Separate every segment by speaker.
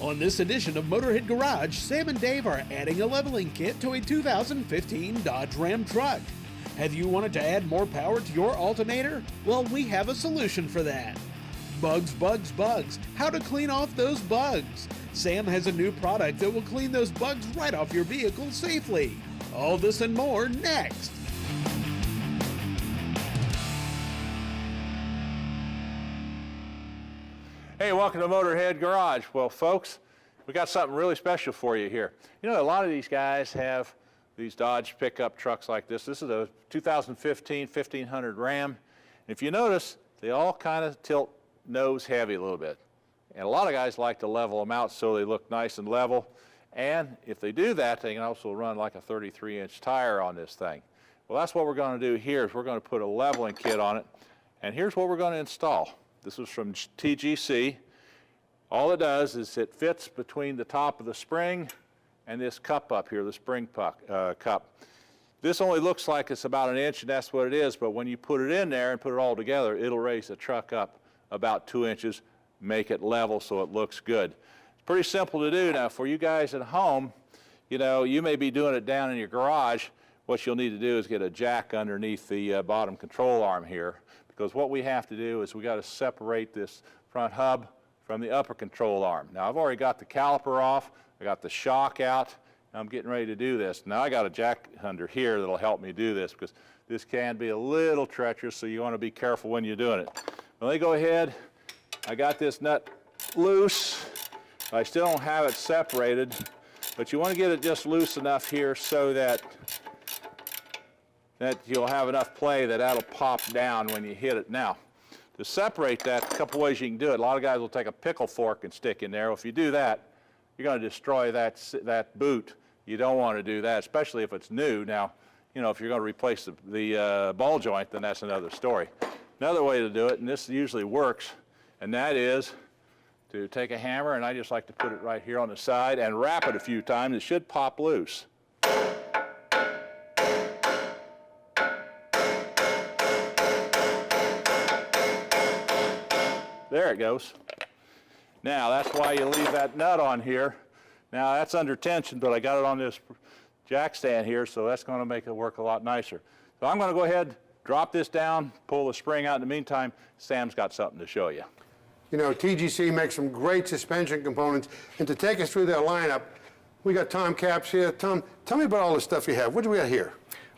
Speaker 1: On this edition of Motorhead Garage, Sam and Dave are adding a leveling kit to a 2015 Dodge Ram truck. Have you wanted to add more power to your alternator? Well, we have a solution for that. Bugs, bugs, bugs. How to clean off those bugs. Sam has a new product that will clean those bugs right off your vehicle safely. All this and more next.
Speaker 2: Hey, welcome to Motorhead Garage. Well, folks, we got something really special for you here. You know, a lot of these guys have these Dodge pickup trucks like this. This is a 2015 1500 Ram. And if you notice, they all kind of tilt nose heavy a little bit. And a lot of guys like to level them out so they look nice and level. And if they do that, they can also run like a 33-inch tire on this thing. Well, that's what we're going to do here is we're going to put a leveling kit on it. And here's what we're going to install. This is from TGC. All it does is it fits between the top of the spring and this cup up here, the spring cup. This only looks like it's about an inch, and that's what it is, but when you put it in there and put it all together, it'll raise the truck up about 2 inches, make it level so it looks good. It's pretty simple to do. Now, for you guys at home, you know, you may be doing it down in your garage. What you'll need to do is get a jack underneath the bottom control arm here, because what we have to do is we got to separate this front hub from the upper control arm. Now, I've already got the caliper off, I got the shock out, and I'm getting ready to do this. Now, I got a jack under here that'll help me do this, because this can be a little treacherous, so you want to be careful when you're doing it. Well, let me go ahead. I got this nut loose. I still don't have it separated, but you want to get it just loose enough here so that you'll have enough play that'll pop down when you hit it. Now, to separate that, a couple ways you can do it. A lot of guys will take a pickle fork and stick in there. Well, if you do that, you're going to destroy that boot. You don't want to do that, especially if it's new. Now, you know, if you're going to replace the ball joint, then that's another story. Another way to do it, and this usually works, and that is to take a hammer, and I just like to put it right here on the side and wrap it a few times. It should pop loose. There it goes. Now, that's why you leave that nut on here. Now, that's under tension, but I got it on this jack stand here, so that's going to make it work a lot nicer. So I'm going to go ahead, drop this down, pull the spring out. In the meantime, Sam's got something to show you.
Speaker 3: You know, TGC makes some great suspension components, and to take us through their lineup, we got Tom Capps here. Tom, tell me about all the stuff you have. What do we got here?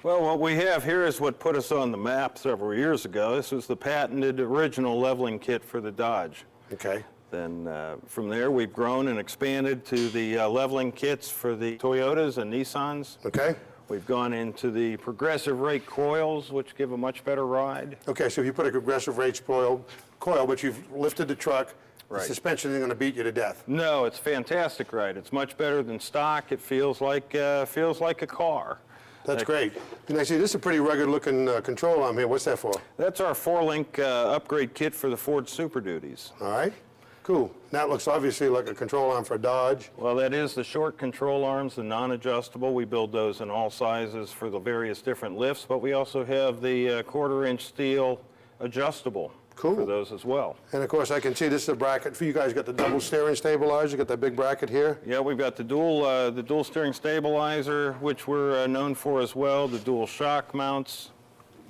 Speaker 4: Well, what we have here is what put us on the map several years ago. This was the patented original leveling kit for the Dodge.
Speaker 3: Okay.
Speaker 4: Then from there, we've grown and expanded to the leveling kits for the Toyotas and Nissans.
Speaker 3: Okay.
Speaker 4: We've gone into the progressive rate coils, which give a much better ride.
Speaker 3: Okay, so if you put a progressive rate coil, but you've lifted the truck,
Speaker 4: right,
Speaker 3: the suspension isn't going to beat you to death.
Speaker 4: No, it's fantastic ride. It's much better than stock. It feels like a car.
Speaker 3: That's great. And I see this is a pretty rugged-looking control arm here. What's that for?
Speaker 4: That's our 4-link upgrade kit for the Ford Super Duties.
Speaker 3: All right. Cool. That looks obviously like a control arm for a Dodge.
Speaker 4: Well, that is the short control arms, the non-adjustable. We build those in all sizes for the various different lifts, but we also have the 1/4-inch steel adjustable.
Speaker 3: Cool.
Speaker 4: For those as well.
Speaker 3: And of course, I can see this is a bracket for you guys. Got the double steering stabilizer. You got that big bracket here.
Speaker 4: Yeah, we've got the dual steering stabilizer, which we're known for as well. The dual shock mounts.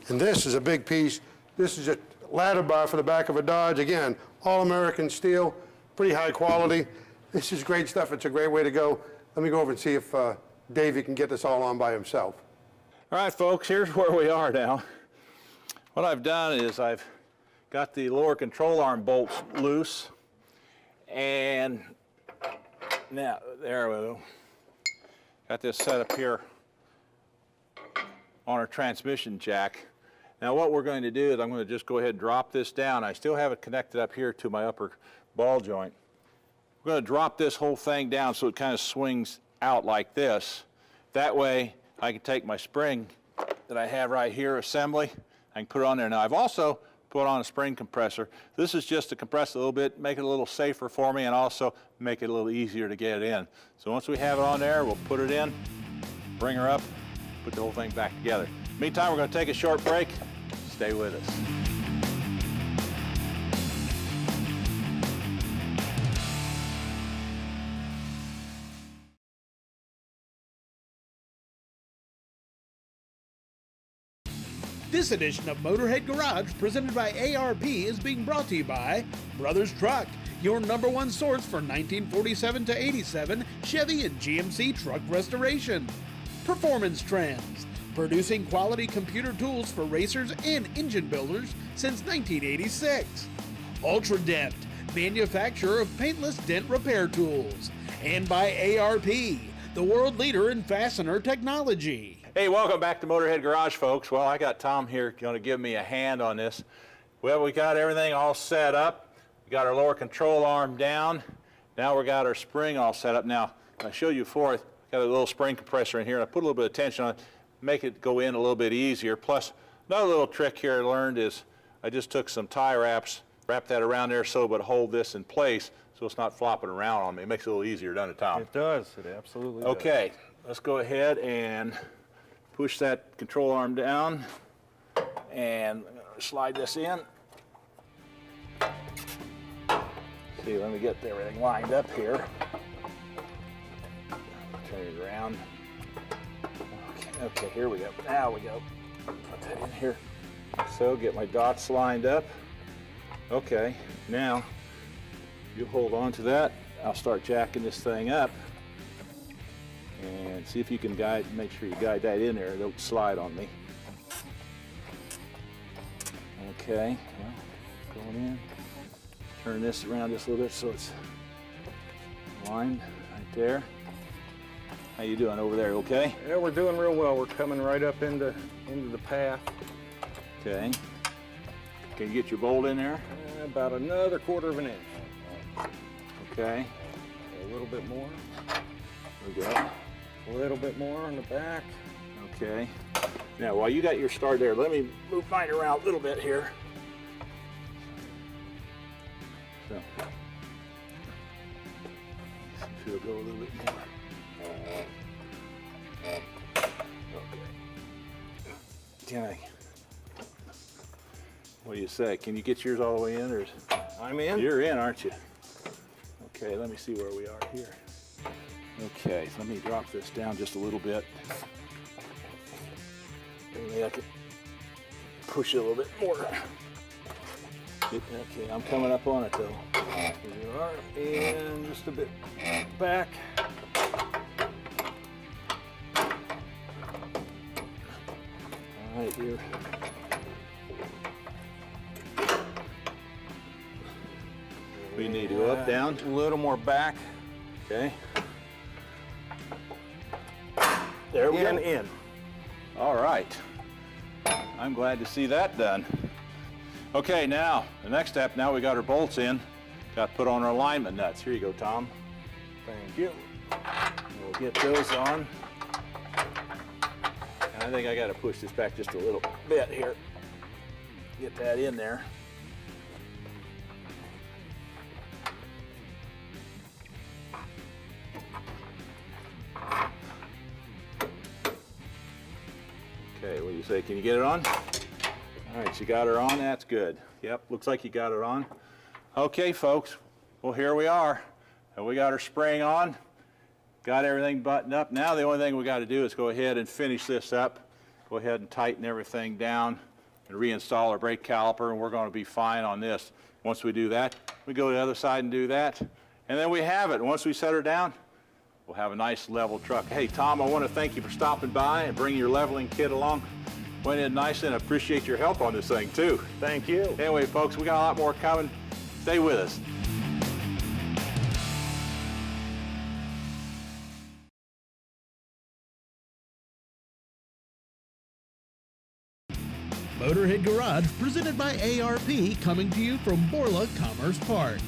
Speaker 3: And this is a big piece. This is a ladder bar for the back of a Dodge. Again, all American steel, pretty high quality. This is great stuff. It's a great way to go. Let me go over and see if Davey can get this all on by himself.
Speaker 2: All right, folks, here's where we are now. What I've done is I've got the lower control arm bolts loose, and now, there we go. Got this set up here on our transmission jack. Now what we're going to do is I'm going to just go ahead and drop this down. I still have it connected up here to my upper ball joint. We're going to drop this whole thing down so it kind of swings out like this. That way I can take my spring that I have right here, assembly, I can put it on there. Now I've also put on a spring compressor. This is just to compress a little bit, make it a little safer for me, and also make it a little easier to get it in. So once we have it on there, we'll put it in, bring her up, put the whole thing back together. Meantime, we're going to take a short break. Stay with us.
Speaker 1: This edition of Motorhead Garage, presented by ARP, is being brought to you by Brothers Truck, your #1 source for 1947 to 87 Chevy and GMC truck restoration. Performance Trends, producing quality computer tools for racers and engine builders since 1986. Ultra Dent, manufacturer of paintless dent repair tools. And by ARP, the world leader in fastener technology.
Speaker 2: Hey, welcome back to Motorhead Garage, folks. Well, I got Tom here going to give me a hand on this. Well, we got everything all set up. We got our lower control arm down. Now we got our spring all set up. Now, I showed you before, got a little spring compressor in here, and I put a little bit of tension on it, make it go in a little bit easier. Plus, another little trick here I learned is I just took some tie wraps, wrapped that around there so it would hold this in place so it's not flopping around on me. It makes it a little easier, doesn't it, Tom?
Speaker 4: It does. It absolutely does.
Speaker 2: Okay, let's go ahead and push that control arm down and slide this in. See, let me get everything lined up here. Turn it around. Okay, here we go. Now we go. Put that in here. So get my dots lined up. Okay, now you hold on to that. I'll start jacking this thing up. And see if you can make sure you guide that in there. It don't slide on me. Okay, well, going in. Turn this around just a little bit so it's lined right there. How you doing over there, okay?
Speaker 4: Yeah, we're doing real well. We're coming right up into the path.
Speaker 2: Okay. Can you get your bolt in there?
Speaker 4: About another 1/4 inch.
Speaker 2: Okay.
Speaker 4: A little bit more.
Speaker 2: There we go.
Speaker 4: A little bit more on the back.
Speaker 2: Okay. Now, while you got your start there, let me move mine around a little bit here. So, see if it'll go a little bit more. Okay. What do you say? Can you get yours all the way in, or
Speaker 4: I'm in.
Speaker 2: You're in, aren't you? Okay, let me see where we are here. Okay, so let me drop this down just a little bit. Maybe I can push it a little bit more. Okay, I'm coming up on it though. Here we are, and just a bit back. All right, here. We need to go up, down.
Speaker 4: A little more back.
Speaker 2: Okay. There we go.
Speaker 4: In.
Speaker 2: All right. I'm glad to see that done. Okay, now, the next step, now we got our bolts in. Got to put on our alignment nuts. Here you go, Tom.
Speaker 4: Thank you.
Speaker 2: We'll get those on. And I think I got to push this back just a little bit here. Get that in there. Okay, what do you say? Can you get it on? All right, you got her on. That's good. Yep, looks like you got it on. Okay, folks. Well, here we are. And we got our spring on. Got everything buttoned up. Now the only thing we got to do is go ahead and finish this up. Go ahead and tighten everything down and reinstall our brake caliper, and we're going to be fine on this. Once we do that, we go to the other side and do that. And then we have it. Once we set her down, we'll have a nice level truck. Hey, Tom, I want to thank you for stopping by and bringing your leveling kit along. Went in nice, and I appreciate your help on this thing, too.
Speaker 4: Thank you.
Speaker 2: Anyway, folks, we got a lot more coming. Stay with us.
Speaker 1: Motorhead Garage, presented by ARP, coming to you from Borla Commerce Park.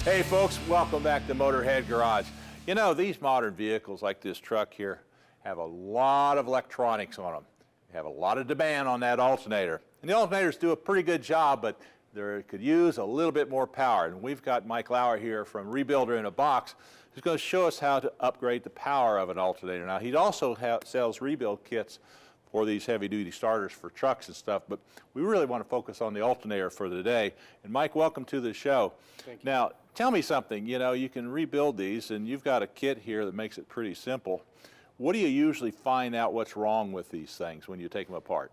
Speaker 2: Hey folks, welcome back to Motorhead Garage. You know, these modern vehicles like this truck here have a lot of electronics on them. They have a lot of demand on that alternator. And the alternators do a pretty good job, but they could use a little bit more power. And we've got Mike Lauer here from Rebuilder in a Box who's going to show us how to upgrade the power of an alternator. Now, he also sells rebuild kits for these heavy-duty starters for trucks and stuff, but we really want to focus on the alternator for today. And Mike, welcome to the show.
Speaker 3: Thank you.
Speaker 2: Now, tell me something. You know, you can rebuild these, and you've got a kit here that makes it pretty simple. What do you usually find out what's wrong with these things when you take them apart?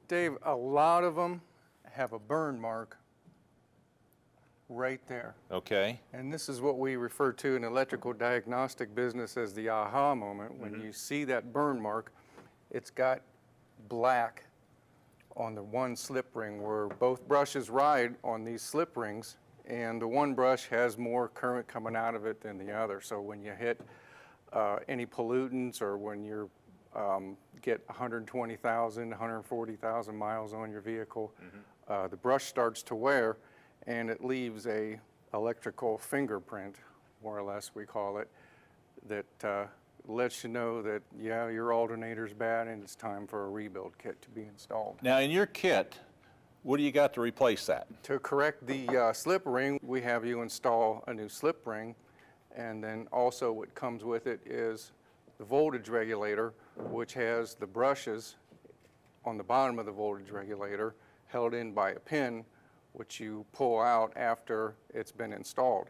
Speaker 5: Dave, a lot of them have a burn mark right there.
Speaker 2: Okay.
Speaker 5: And this is what we refer to in electrical diagnostic business as the aha moment. When you see that burn mark, it's got black on the one slip ring where both brushes ride on these slip rings, and the one brush has more current coming out of it than the other. So when you hit any pollutants, or when you get 120,000, 140,000 miles on your vehicle, the brush starts to wear, and it leaves a electrical fingerprint, more or less we call it, that lets you know that, yeah, your alternator's bad and it's time for a rebuild kit to be installed.
Speaker 2: Now in your kit, what do you got to replace that?
Speaker 5: To correct the slip ring, we have you install a new slip ring, and then also what comes with it is the voltage regulator, which has the brushes on the bottom of the voltage regulator held in by a pin, which you pull out after it's been installed.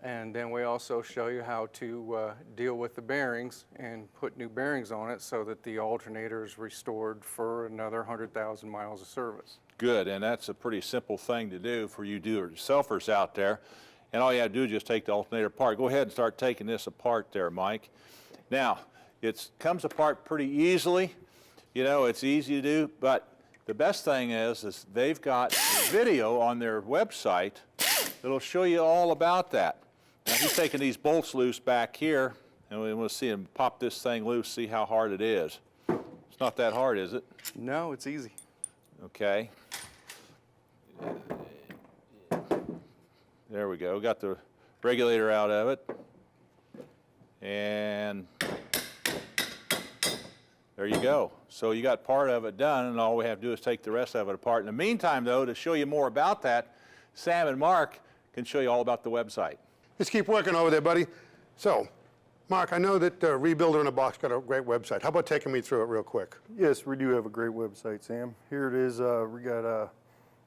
Speaker 5: And then we also show you how to deal with the bearings and put new bearings on it so that the alternator is restored for another 100,000 miles of service.
Speaker 2: Good, and that's a pretty simple thing to do for you do-it-yourselfers out there. And all you have to do is just take the alternator apart. Go ahead and start taking this apart there, Mike. Now, it comes apart pretty easily. You know, it's easy to do, but the best thing is they've got a video on their website that'll show you all about that. Now, he's taking these bolts loose back here, and we'll see him pop this thing loose, see how hard it is. It's not that hard, is it?
Speaker 5: No, it's easy.
Speaker 2: Okay. There we go. Got the regulator out of it. And there you go. So you got part of it done, and all we have to do is take the rest of it apart. In the meantime, though, to show you more about that, Sam and Mark can show you all about the website.
Speaker 3: Just keep working over there, buddy. So, Mark, I know that Rebuilder in a Box got a great website. How about taking me through it real quick?
Speaker 6: Yes, we do have a great website, Sam. Here it is. We got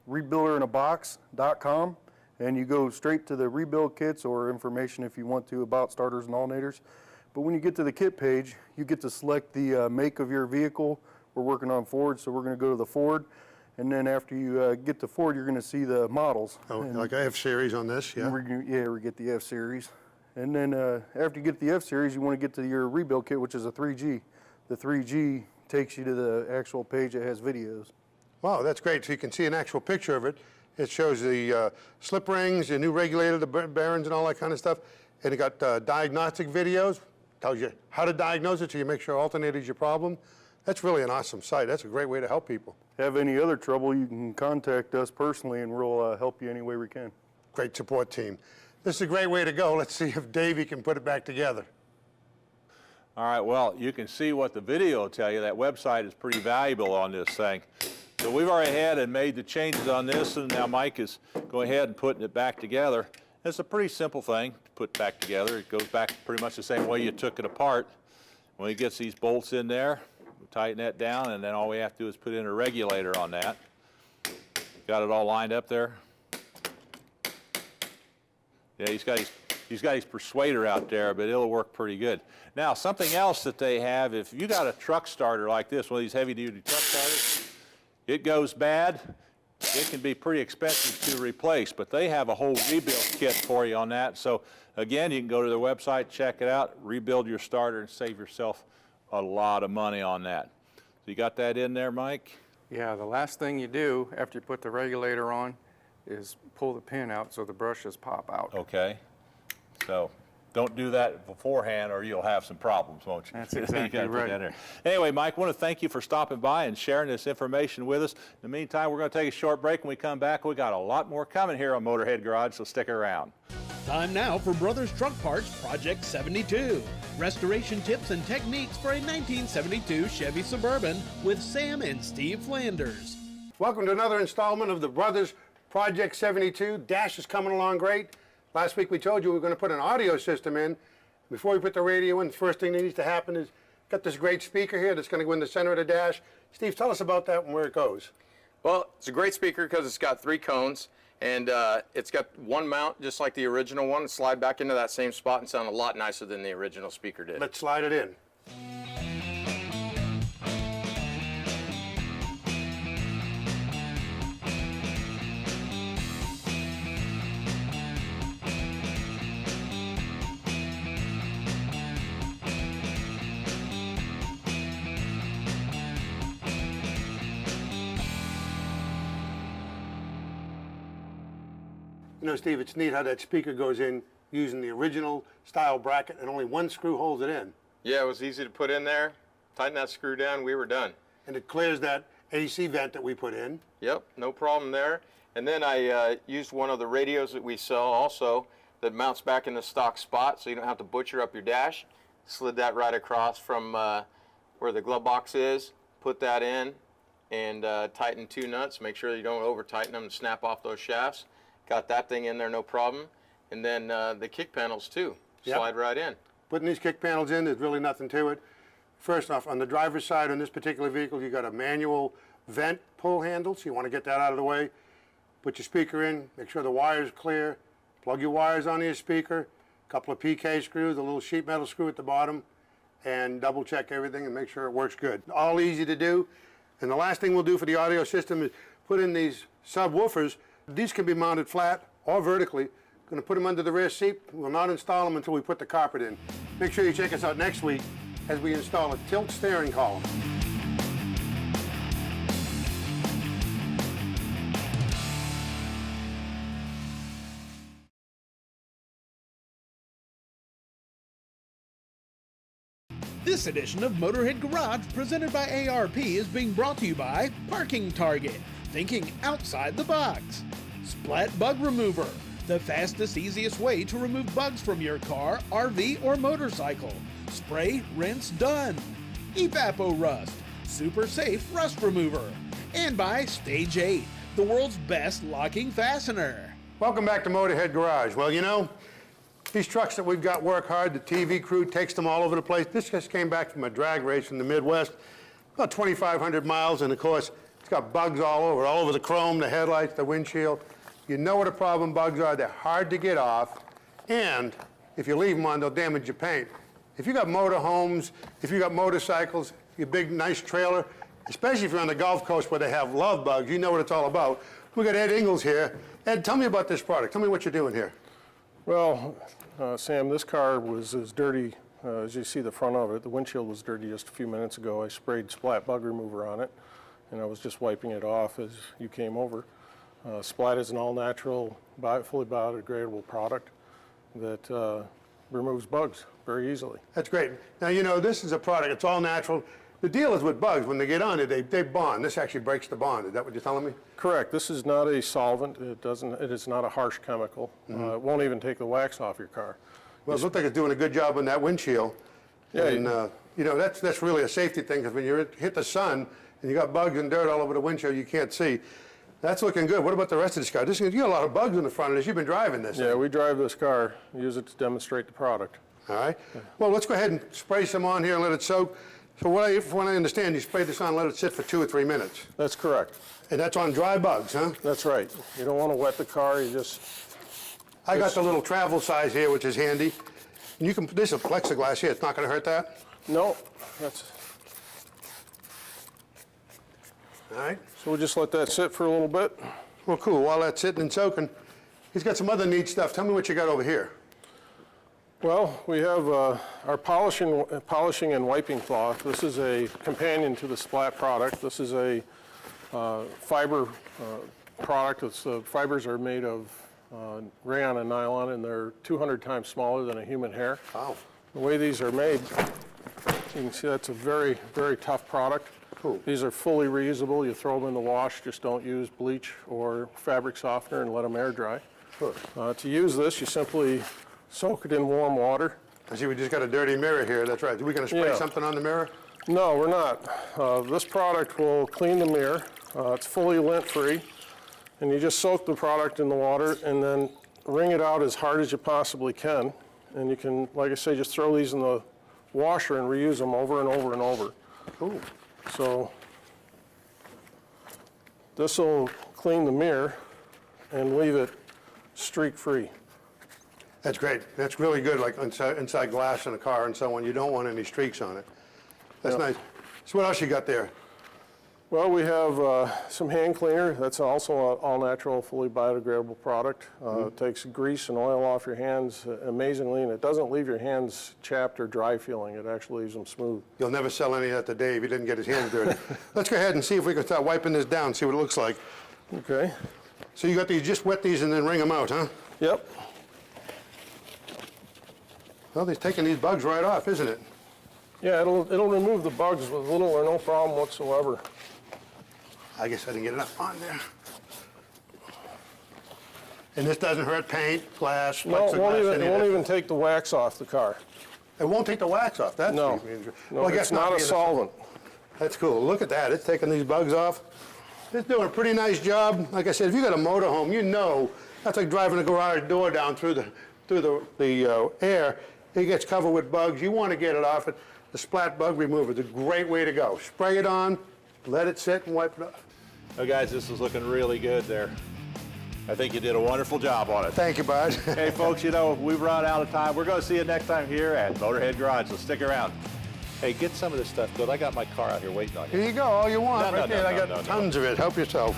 Speaker 6: rebuilderinabox.com, and you go straight to the rebuild kits or information if you want to about starters and alternators. But when you get to the kit page, you get to select the make of your vehicle. We're working on Ford, so we're going to go to the Ford. And then after you get to Ford, you're going to see the models.
Speaker 3: Oh, like a F-Series on this, yeah?
Speaker 6: We get the F-Series. And then after you get the F-Series, you want to get to your rebuild kit, which is a 3G. The 3G takes you to the actual page that has videos.
Speaker 3: Wow, that's great. So you can see an actual picture of it. It shows the slip rings, the new regulator, the bearings, and all that kind of stuff. And it got diagnostic videos. Tells you how to diagnose it so you make sure alternator is your problem. That's really an awesome site. That's a great way to help people.
Speaker 6: Have any other trouble, you can contact us personally, and we'll help you any way we can.
Speaker 3: Great support team. This is a great way to go. Let's see if Davey can put it back together.
Speaker 2: All right, well, you can see what the video will tell you. That website is pretty valuable on this thing. So we've already had and made the changes on this, and now Mike is going ahead and putting it back together. It's a pretty simple thing to put back together. It goes back pretty much the same way you took it apart. When he gets these bolts in there, we tighten that down, and then all we have to do is put in a regulator on that. Got it all lined up there. Yeah, he's got his persuader out there, but it'll work pretty good. Now, something else that they have, if you got a truck starter like this, one of these heavy-duty truck starters, it goes bad, it can be pretty expensive to replace, but they have a whole rebuild kit for you on that. So, again, you can go to their website, check it out, rebuild your starter, and save yourself a lot of money on that. So you got that in there, Mike?
Speaker 5: Yeah, the last thing you do after you put the regulator on is pull the pin out so the brushes pop out.
Speaker 2: Okay. So don't do that beforehand or you'll have some problems, won't you?
Speaker 5: That's exactly right.
Speaker 2: Anyway, Mike, I want to thank you for stopping by and sharing this information with us. In the meantime, we're going to take a short break. When we come back, we got a lot more coming here on Motorhead Garage, so stick around.
Speaker 1: Time now for Brothers Truck Parts Project 72. Restoration tips and techniques for a 1972 Chevy Suburban with Sam and Steve Flanders.
Speaker 3: Welcome to another installment of the Brothers Project 72. Dash is coming along great. Last week we told you we were going to put an audio system in. Before we put the radio in, the first thing that needs to happen is got this great speaker here that's going to go in the center of the dash. Steve, tell us about that and where it goes.
Speaker 7: Well, it's a great speaker because it's got 3 cones, and it's got one mount just like the original one. Slide back into that same spot and sound a lot nicer than the original speaker did.
Speaker 3: Let's slide it in. You know, Steve, it's neat how that speaker goes in using the original style bracket and only one screw holds it in.
Speaker 7: Yeah, it was easy to put in there. Tighten that screw down, we were done.
Speaker 3: And it clears that AC vent that we put in.
Speaker 7: Yep, no problem there. And then I used one of the radios that we sell also that mounts back in the stock spot so you don't have to butcher up your dash. Slid that right across from where the glove box is, put that in, and tighten 2 nuts. Make sure you don't over tighten them and snap off those shafts. Got that thing in there, no problem. And then the kick panels too, slide right in.
Speaker 3: Putting these kick panels in, there's really nothing to it. First off, on the driver's side on this particular vehicle, you got a manual vent pull handle, so you want to get that out of the way. Put your speaker in, make sure the wire's clear, plug your wires onto your speaker, a couple of PK screws, a little sheet metal screw at the bottom, and double check everything and make sure it works good. All easy to do. And the last thing we'll do for the audio system is put in these subwoofers. These can be mounted flat or vertically. Going to put them under the rear seat. We'll not install them until we put the carpet in. Make sure you check us out next week as we install a tilt steering column.
Speaker 1: This edition of Motorhead Garage, presented by ARP, is being brought to you by Parking Target, thinking outside the box. Splat Bug Remover, the fastest, easiest way to remove bugs from your car, RV, or motorcycle. Spray, rinse, done. Evapo Rust, super safe rust remover. And by Stage 8, the world's best locking fastener.
Speaker 3: Welcome back to Motorhead Garage. Well, you know, these trucks that we've got work hard. The TV crew takes them all over the place. This just came back from a drag race in the Midwest, about 2,500 miles, and of course, it's got bugs all over the chrome, the headlights, the windshield. You know what the problem bugs are. They're hard to get off, and if you leave them on, they'll damage your paint. If you got motorhomes, if you got motorcycles, your big, nice trailer, especially if you're on the Gulf Coast where they have love bugs, you know what it's all about. We got Ed Ingalls here. Ed, tell me about this product. Tell me what you're doing here.
Speaker 8: Well, Sam, this car was as dirty as you see the front of it. The windshield was dirty just a few minutes ago. I sprayed Splat Bug Remover on it, and I was just wiping it off as you came over. Splat is an all-natural, fully biodegradable product that removes bugs very easily.
Speaker 3: That's great. Now, you know, this is a product, it's all natural. The deal is with bugs, when they get on it, they bond. This actually breaks the bond. Is that what you're telling me?
Speaker 8: Correct. This is not a solvent. It is not a harsh chemical. It won't even take the wax off your car.
Speaker 3: Well, it looks like it's doing a good job on that windshield.
Speaker 8: Yeah.
Speaker 3: And, you know, that's really a safety thing, because when you hit the sun and you got bugs and dirt all over the windshield, you can't see. That's looking good. What about the rest of this car? You got a lot of bugs in the front of this. You've been driving this.
Speaker 8: Yeah, we drive this car, use it to demonstrate the product.
Speaker 3: All right. Well, let's go ahead and spray some on here and let it soak. So what I understand, you spray this on and let it sit for 2 or 3 minutes.
Speaker 8: That's correct.
Speaker 3: And that's on dry bugs, huh?
Speaker 8: That's right. You don't want to wet the car,
Speaker 3: I got the little travel size here, which is handy. And you can, this is plexiglass here. It's not going to hurt that?
Speaker 8: No, that's...
Speaker 3: All right.
Speaker 8: So we'll just let that sit for a little bit.
Speaker 3: Well, cool. While that's sitting and soaking, he's got some other neat stuff. Tell me what you got over here.
Speaker 8: Well, we have our polishing and wiping cloth. This is a companion to the Splat product. This is a fiber product. The fibers are made of rayon and nylon, and they're 200 times smaller than a human hair.
Speaker 3: Wow.
Speaker 8: The way these are made, you can see that's a very, very tough product.
Speaker 3: Cool.
Speaker 8: These are fully reusable. You throw them in the wash. Just don't use bleach or fabric softener and let them air dry.
Speaker 3: Sure.
Speaker 8: To use this, you simply soak it in warm water.
Speaker 3: I see we just got a dirty mirror here. That's right. Are we going to spray something on the mirror?
Speaker 8: No, we're not. This product will clean the mirror. It's fully lint-free. And you just soak the product in the water and then wring it out as hard as you possibly can. And you can, like I say, just throw these in the washer and reuse them over and over and over.
Speaker 3: Cool.
Speaker 8: So this will clean the mirror and leave it streak-free.
Speaker 3: That's great. That's really good, like inside glass in a car and so on. You don't want any streaks on it. That's nice. So what else you got there?
Speaker 8: Well, we have some hand cleaner. That's also an all-natural, fully biodegradable product. It takes grease and oil off your hands amazingly, and it doesn't leave your hands chapped or dry feeling. It actually leaves them smooth.
Speaker 3: You'll never sell any of that to Dave. He didn't get his hands dirty. Let's go ahead and see if we can start wiping this down, see what it looks like.
Speaker 8: Okay.
Speaker 3: So you got these, just wet these and then wring them out, huh?
Speaker 8: Yep.
Speaker 3: Well, they're taking these bugs right off, isn't it?
Speaker 8: Yeah, it'll remove the bugs with little or no problem whatsoever.
Speaker 3: I guess I didn't get enough on there. And this doesn't hurt paint, glass,
Speaker 8: No, it won't
Speaker 3: plexiglass,
Speaker 8: even take the wax off the car.
Speaker 3: It won't take the wax off, that's
Speaker 8: No,
Speaker 3: well, I guess
Speaker 8: it's not a
Speaker 3: being
Speaker 8: solvent.
Speaker 3: That's cool. Look at that. It's taking these bugs off. It's doing a pretty nice job. Like I said, if you got a motorhome, you know that's like driving a garage door down through the air. It gets covered with bugs. You want to get it off. The splat bug remover is a great way to go. Spray it on, let it sit, and wipe it off.
Speaker 2: Oh, guys, this is looking really good there. I think you did a wonderful job on it.
Speaker 3: Thank you, bud.
Speaker 2: Hey, folks, you know, we've run out of time. We're going to see you next time here at Motorhead Garage, so stick around. Hey, get some of this stuff good. I got my car out here waiting on you.
Speaker 3: Here you go, all you want.
Speaker 2: No,
Speaker 3: right there. I got tons of it. Help yourself.